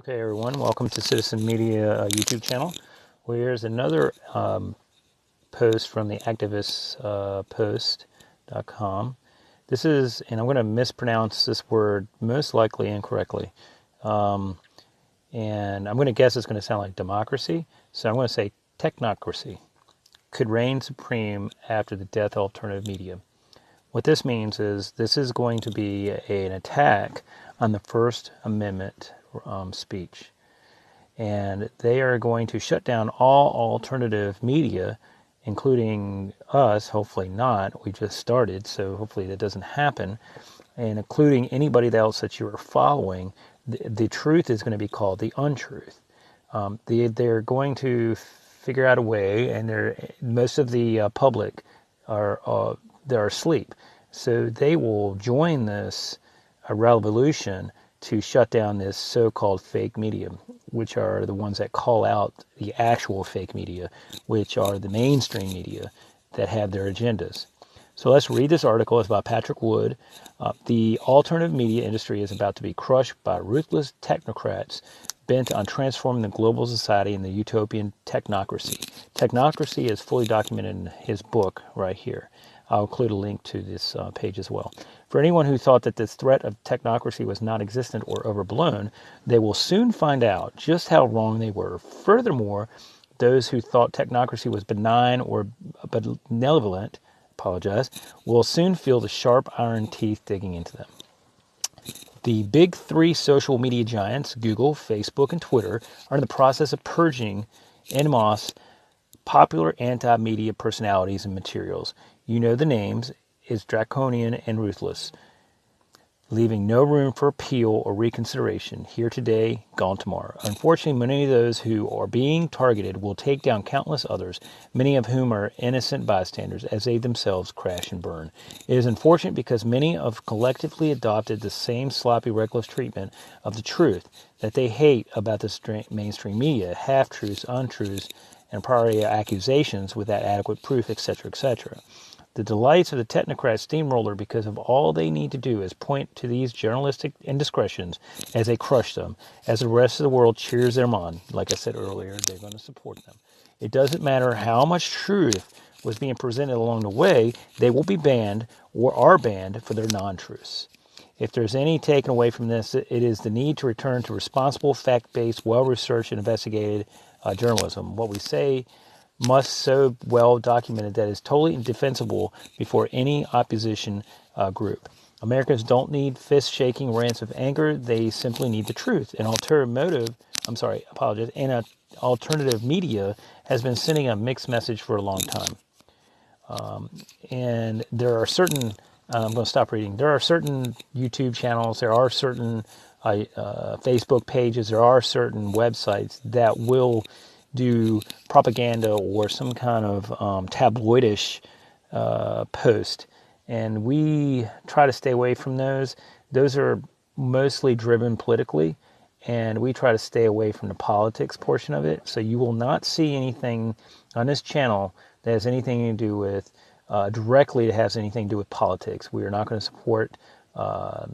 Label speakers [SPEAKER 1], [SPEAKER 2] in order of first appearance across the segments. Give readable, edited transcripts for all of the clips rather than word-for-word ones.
[SPEAKER 1] Okay, everyone, welcome to Citizen Media YouTube channel. Well, here's another post from the activistpost.com. This is, and I'm going to mispronounce this word most likely incorrectly, and I'm going to guess it's going to sound like democracy, so I'm going to say technocracy could reign supreme after the death of alternative media. What this means is this is going to be an attack on the First Amendment speech. And they are going to shut down all alternative media, including us, hopefully not. We just started, so hopefully that doesn't happen. And including anybody else that you are following, the truth is going to be called the untruth. They're going to figure out a way, and most of the public they're asleep. So they will join this revolution to shut down this so-called fake media, which are the ones that call out the actual fake media, which are the mainstream media that have their agendas. So let's read this article. It's by Patrick Wood. The alternative media industry is about to be crushed by ruthless technocrats bent on transforming the global society into utopian technocracy. Technocracy is fully documented in his book right here. I'll include a link to this page as well. For anyone who thought that this threat of technocracy was non-existent or overblown, they will soon find out just how wrong they were. Furthermore, those who thought technocracy was benign or benevolent, will soon feel the sharp iron teeth digging into them. The big three social media giants, Google, Facebook, and Twitter, are in the process of purging en masse popular anti-media personalities and materials. You know the names, is draconian and ruthless, leaving no room for appeal or reconsideration. Here today, gone tomorrow. Unfortunately, many of those who are being targeted will take down countless others, many of whom are innocent bystanders, as they themselves crash and burn. It is unfortunate because many have collectively adopted the same sloppy, reckless treatment of the truth that they hate about the mainstream media, half-truths, untruths, and prior accusations without adequate proof, etc., etc. The delights of the technocrat steamroller because of all they need to do is point to these journalistic indiscretions as they crush them, as the rest of the world cheers them on. Like I said earlier, they're going to support them. It doesn't matter how much truth was being presented along the way, they will be banned or are banned for their non-truths. If there's any taken away from this, it is the need to return to responsible, fact-based, well-researched, and investigated journalism. What we say must so well documented that is totally indefensible before any opposition group. Americans don't need fist-shaking rants of anger. They simply need the truth. An alternative media has been sending a mixed message for a long time. And there are certain, I'm going to stop reading. There are certain YouTube channels, there are certain Facebook pages, there are certain websites that will do propaganda or some kind of tabloidish post. And we try to stay away from those. Those are mostly driven politically, and we try to stay away from the politics portion of it. So you will not see anything on this channel that has anything to do with, directly that has anything to do with politics. We are not going to support a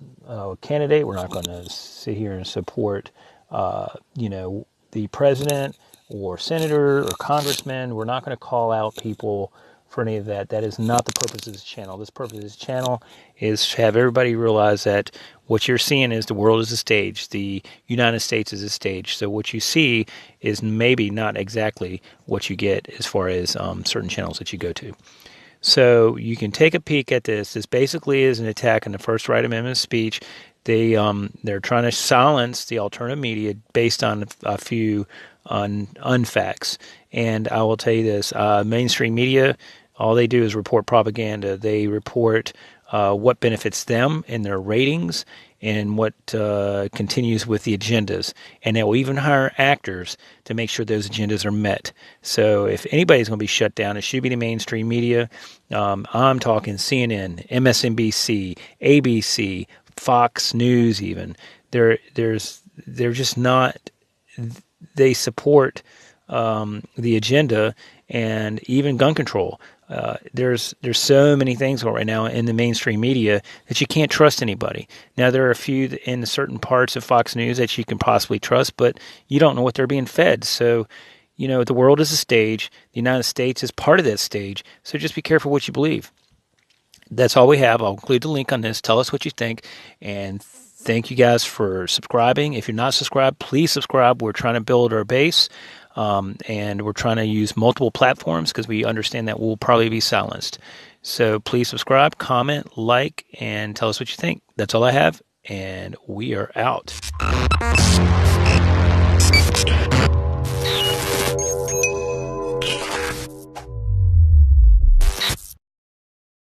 [SPEAKER 1] candidate. We're not going to sit here and support, the president or senator or congressman. We're not going to call out people for any of that. That is not the purpose of this channel. This purpose of this channel is to have everybody realize that what you're seeing is the world is a stage. The United States is a stage. So what you see is maybe not exactly what you get as far as certain channels that you go to. So you can take a peek at this. This basically is an attack on the First Right Amendment speech. They're trying to silence the alternative media based on a few unfacts. And I will tell you this, mainstream media, all they do is report propaganda. They report what benefits them in their ratings and what continues with the agendas. And they will even hire actors to make sure those agendas are met. So if anybody's going to be shut down, it should be the mainstream media. I'm talking CNN, MSNBC, ABC, Fox News even. They're just not... They support the agenda, and even gun control. There's so many things right now in the mainstream media that you can't trust anybody. Now, there are a few in certain parts of Fox News that you can possibly trust, but you don't know what they're being fed. So, the world is a stage. The United States is part of that stage. So just be careful what you believe. That's all we have. I'll include the link on this. Tell us what you think. And thank you guys for subscribing. If you're not subscribed, please subscribe. We're trying to build our base. And we're trying to use multiple platforms because we understand that we'll probably be silenced. So please subscribe, comment, like, and tell us what you think. That's all I have, and we are out.